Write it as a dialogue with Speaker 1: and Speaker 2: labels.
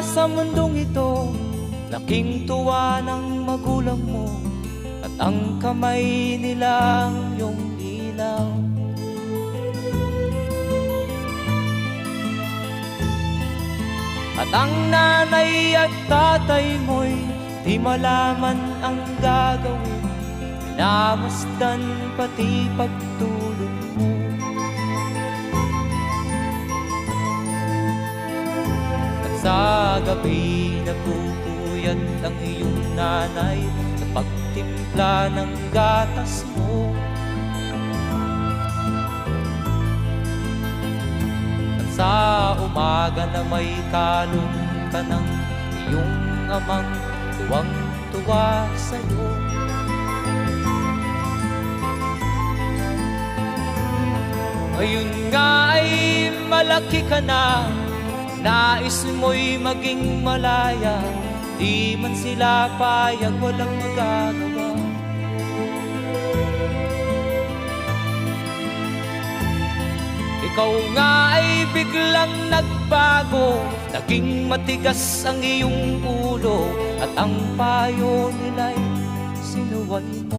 Speaker 1: sa mundong ito, laking tuwa ng magulang mo, at ang kamay nila ang iyong ilaw. At ang nanay at tatay mo'y di malaman ang gagawin, minamasdan pati pagtulog mo. At sa gabi nagpupuyat ang iyong nanay sa pagtimpla ng gatas mo. Sa umaga na may kalong ka ng iyong amang tuwang-tuwa sa'yo. Ngayon nga ay malaki ka na, nais mo'y maging malaya, di man sila payag, walang magagawa. Ikaw nga ay biglang nagbago, naging matigas ang iyong ulo, at ang payo nila'y sinuway mo.